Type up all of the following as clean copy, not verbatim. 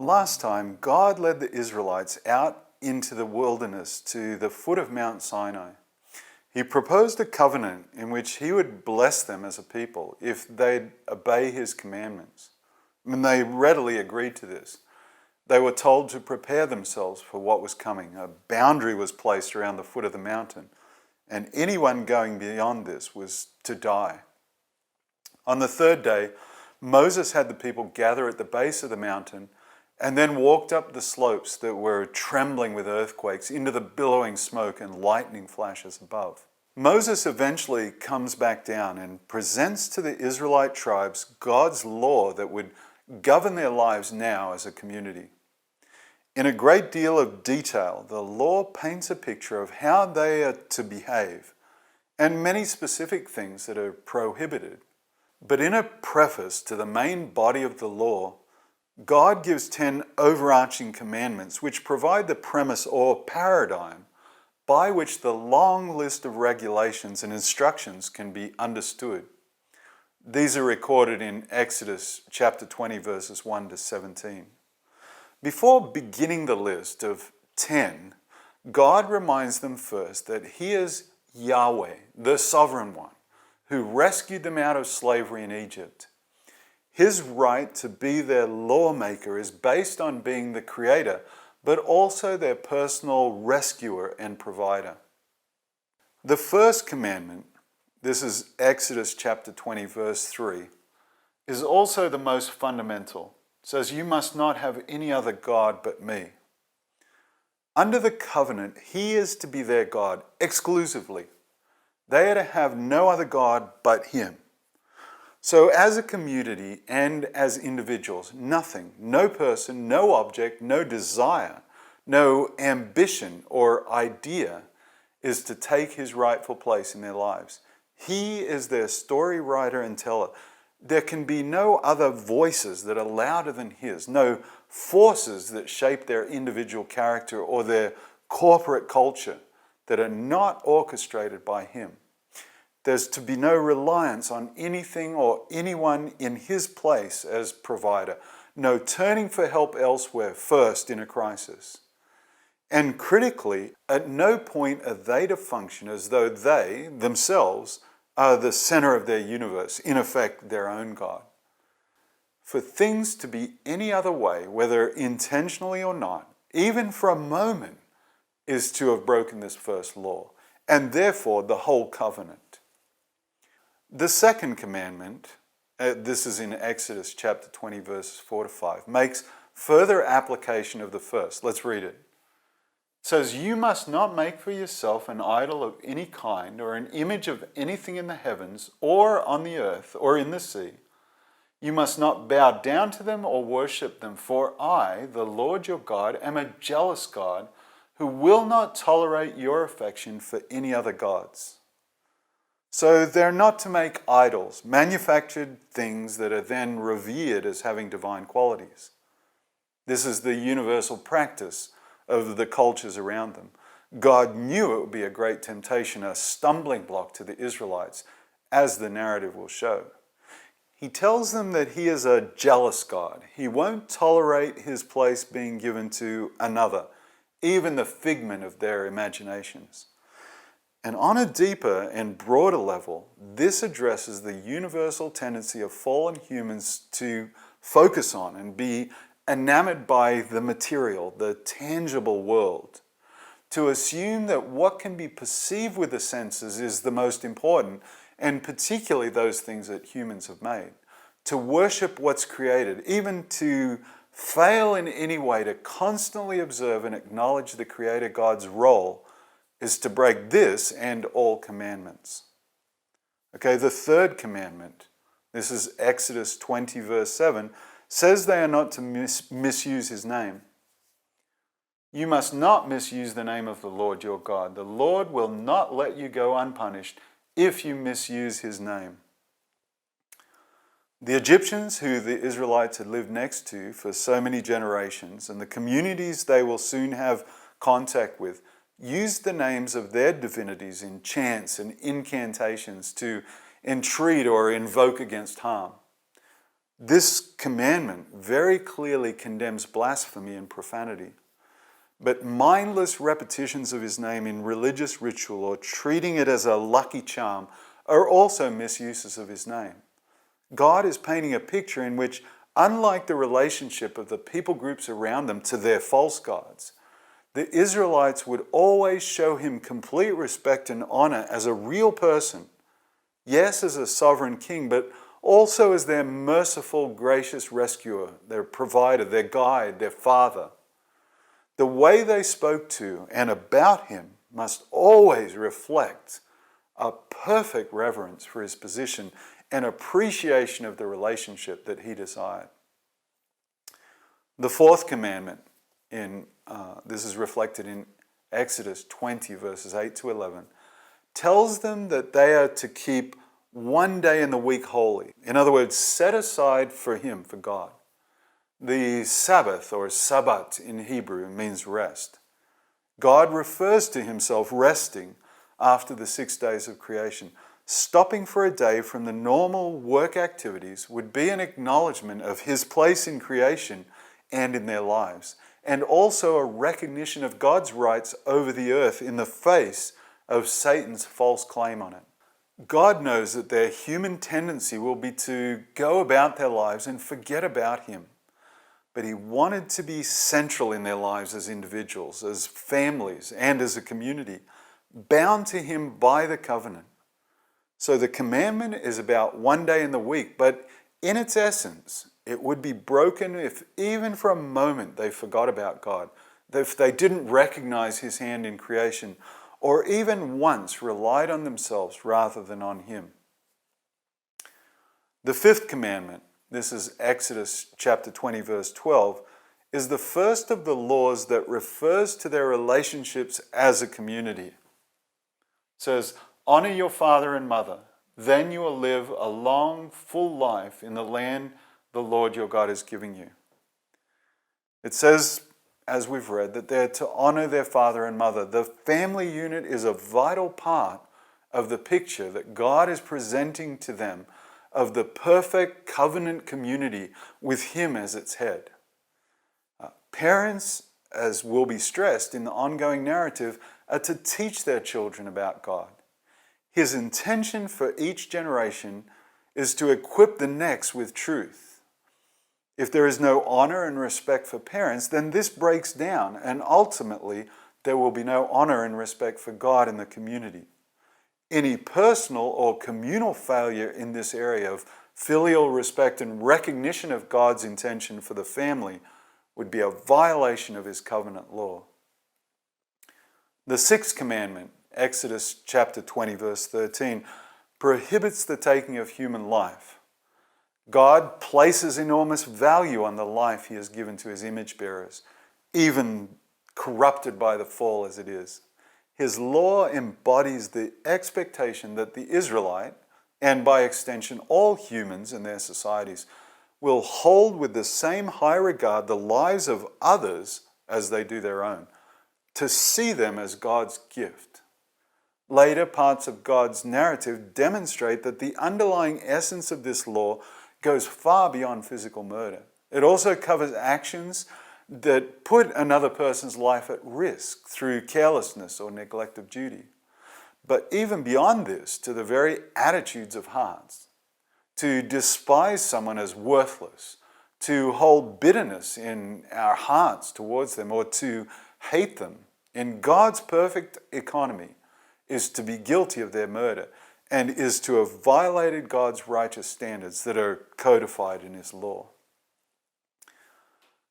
last time, God led the Israelites out into the wilderness to the foot of Mount Sinai. He proposed a covenant in which he would bless them as a people if they'd obey his commandments. And they readily agreed to this. They were told to prepare themselves for what was coming. A boundary was placed around the foot of the mountain, and anyone going beyond this was to die. On the third day, Moses had the people gather at the base of the mountain and then walked up the slopes that were trembling with earthquakes into the billowing smoke and lightning flashes above. Moses eventually comes back down and presents to the Israelite tribes God's law that would govern their lives now as a community. In a great deal of detail, the law paints a picture of how they are to behave and many specific things that are prohibited. But in a preface to the main body of the law, God gives 10 overarching commandments which provide the premise or paradigm by which the long list of regulations and instructions can be understood. These are recorded in Exodus chapter 20 verses 1 to 17. Before beginning the list of 10, God reminds them first that he is Yahweh, the sovereign one, who rescued them out of slavery in Egypt. His right to be their lawmaker is based on being the creator, but also their personal rescuer and provider. The first commandment, this is Exodus chapter 20 verse 3, is also the most fundamental. It says, "You must not have any other God but me." Under the covenant, he is to be their God exclusively. They are to have no other God but him. So as a community and as individuals, nothing, no person, no object, no desire, no ambition or idea is to take his rightful place in their lives. He is their story writer and teller. There can be no other voices that are louder than his, no forces that shape their individual character or their corporate culture that are not orchestrated by him. There's to be no reliance on anything or anyone in his place as provider, no turning for help elsewhere first in a crisis. And critically, at no point are they to function as though they, themselves, are the center of their universe, in effect, their own God. For things to be any other way, whether intentionally or not, even for a moment, is to have broken this first law, and therefore the whole covenant. The second commandment, this is in Exodus chapter 20 verses 4 to 5, makes further application of the first. Let's read it. It says, "You must not make for yourself an idol of any kind or an image of anything in the heavens or on the earth or in the sea. You must not bow down to them or worship them, for I, the Lord your God, am a jealous God who will not tolerate your affection for any other gods." So they're not to make idols, manufactured things that are then revered as having divine qualities. This is the universal practice of the cultures around them. God knew it would be a great temptation, a stumbling block to the Israelites, as the narrative will show. He tells them that he is a jealous God. He won't tolerate his place being given to another, even the figment of their imaginations. And on a deeper and broader level, this addresses the universal tendency of fallen humans to focus on and be enamored by the material, the tangible world, to assume that what can be perceived with the senses is the most important, and particularly those things that humans have made, to worship what's created, even to fail in any way to constantly observe and acknowledge the Creator God's role is to break this and all commandments. Okay, the third commandment, this is Exodus 20 verse 7, says they are not to misuse his name. "You must not misuse the name of the Lord your God. The Lord will not let you go unpunished if you misuse his name." The Egyptians, who the Israelites had lived next to for so many generations, and the communities they will soon have contact with, used the names of their divinities in chants and incantations to entreat or invoke against harm. This commandment very clearly condemns blasphemy and profanity. But mindless repetitions of his name in religious ritual or treating it as a lucky charm are also misuses of his name. God is painting a picture in which, unlike the relationship of the people groups around them to their false gods, the Israelites would always show him complete respect and honor as a real person. Yes, as a sovereign king, but also as their merciful, gracious rescuer, their provider, their guide, their father. The way they spoke to and about him must always reflect a perfect reverence for his position and appreciation of the relationship that he desired. The fourth commandment, this is reflected in Exodus 20, verses 8 to 11, tells them that they are to keep one day in the week holy. In other words, set aside for him, for God. The Sabbath, or Sabbath in Hebrew, means rest. God refers to himself resting after the 6 days of creation. Stopping for a day from the normal work activities would be an acknowledgement of his place in creation and in their lives, and also a recognition of God's rights over the earth in the face of Satan's false claim on it. God knows that their human tendency will be to go about their lives and forget about him. But he wanted to be central in their lives as individuals, as families, and as a community, bound to him by the covenant. So the commandment is about one day in the week, but in its essence, it would be broken if even for a moment they forgot about God, if they didn't recognize his hand in creation, or even once relied on themselves rather than on him. The fifth commandment, this is Exodus chapter 20, verse 12, is the first of the laws that refers to their relationships as a community. It says, "Honor your father and mother, then you will live a long, full life in the land the Lord your God is giving you." It says, as we've read, that they're to honor their father and mother. The family unit is a vital part of the picture that God is presenting to them of the perfect covenant community with him as its head. Parents, as will be stressed in the ongoing narrative, are to teach their children about God. His intention for each generation is to equip the next with truth. If there is no honor and respect for parents, then this breaks down, and ultimately there will be no honor and respect for God in the community. Any personal or communal failure in this area of filial respect and recognition of God's intention for the family would be a violation of his covenant law. The Sixth Commandment, Exodus chapter 20, verse 13, prohibits the taking of human life. God places enormous value on the life he has given to his image bearers, even corrupted by the fall as it is. His law embodies the expectation that the Israelite, and by extension all humans in their societies, will hold with the same high regard the lives of others as they do their own, to see them as God's gift. Later parts of God's narrative demonstrate that the underlying essence of this law goes far beyond physical murder. It also covers actions that put another person's life at risk through carelessness or neglect of duty. But even beyond this, to the very attitudes of hearts, to despise someone as worthless, to hold bitterness in our hearts towards them, or to hate them, in God's perfect economy, is to be guilty of their murder and is to have violated God's righteous standards that are codified in his law.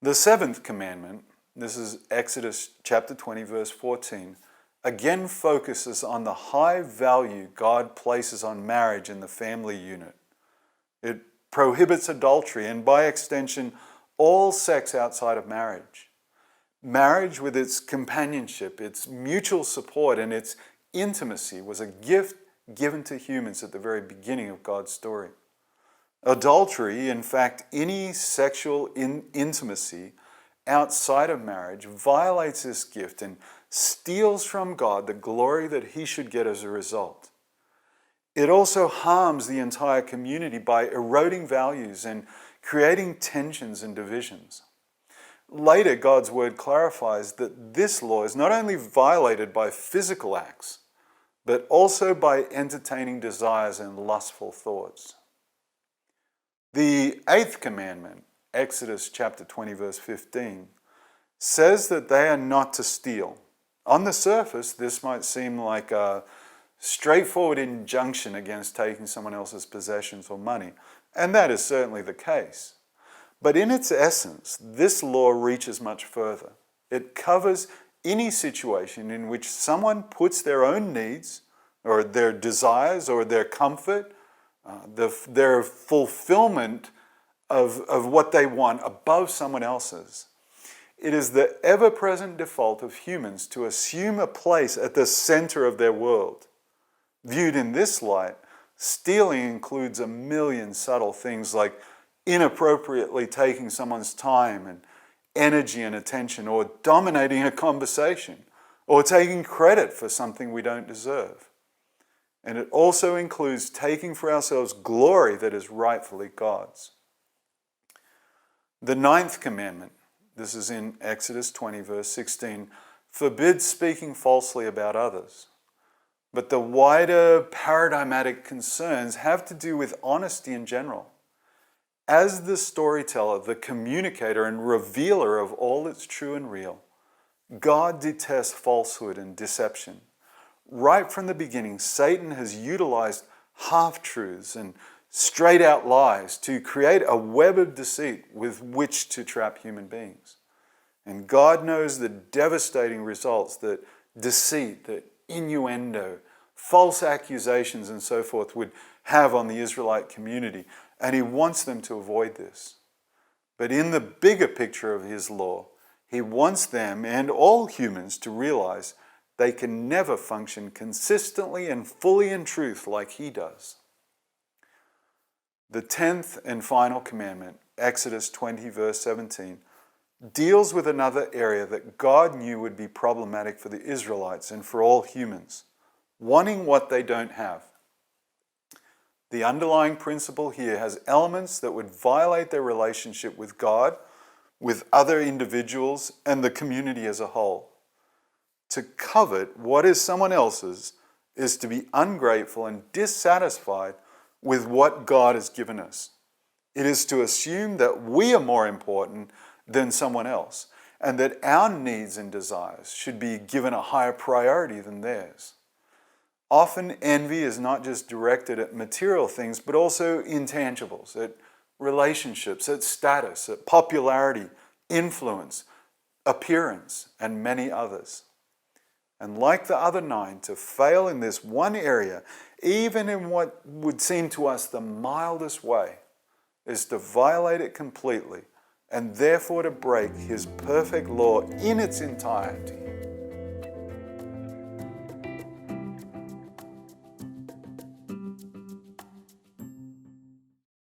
The seventh commandment, this is Exodus chapter 20, verse 14, again focuses on the high value God places on marriage in the family unit. It prohibits adultery and, by extension, all sex outside of marriage. Marriage, with its companionship, its mutual support, and its intimacy, was a gift given to humans at the very beginning of God's story. Adultery, in fact, any sexual intimacy outside of marriage, violates this gift and steals from God the glory that he should get as a result. It also harms the entire community by eroding values and creating tensions and divisions. Later, God's word clarifies that this law is not only violated by physical acts, but also by entertaining desires and lustful thoughts. The Eighth Commandment, Exodus chapter 20, verse 15, says that they are not to steal. On the surface, this might seem like a straightforward injunction against taking someone else's possessions or money, and that is certainly the case. But in its essence, this law reaches much further. It covers any situation in which someone puts their own needs or their desires or their comfort, their fulfillment of what they want above someone else's. It is the ever-present default of humans to assume a place at the center of their world. Viewed in this light, stealing includes a million subtle things like inappropriately taking someone's time and energy and attention, or dominating a conversation, or taking credit for something we don't deserve. And it also includes taking for ourselves glory that is rightfully God's. The Ninth Commandment, this is in Exodus 20, verse 16, forbids speaking falsely about others. But the wider paradigmatic concerns have to do with honesty in general. As the storyteller, the communicator and revealer of all that's true and real, God detests falsehood and deception. Right from the beginning, Satan has utilized half-truths and straight-out lies to create a web of deceit with which to trap human beings. And God knows the devastating results that deceit, that innuendo, false accusations and so forth would have on the Israelite community, and he wants them to avoid this. But in the bigger picture of his law, he wants them and all humans to realize they can never function consistently and fully in truth like he does. The 10th and final commandment, Exodus 20, verse 17, deals with another area that God knew would be problematic for the Israelites and for all humans, wanting what they don't have. The underlying principle here has elements that would violate their relationship with God, with other individuals, and the community as a whole. To covet what is someone else's is to be ungrateful and dissatisfied with what God has given us. It is to assume that we are more important than someone else, and that our needs and desires should be given a higher priority than theirs. Often envy is not just directed at material things, but also intangibles, at relationships, at status, at popularity, influence, appearance, and many others. And like the other 9, to fail in this one area, even in what would seem to us the mildest way, is to violate it completely, and therefore to break his perfect law in its entirety.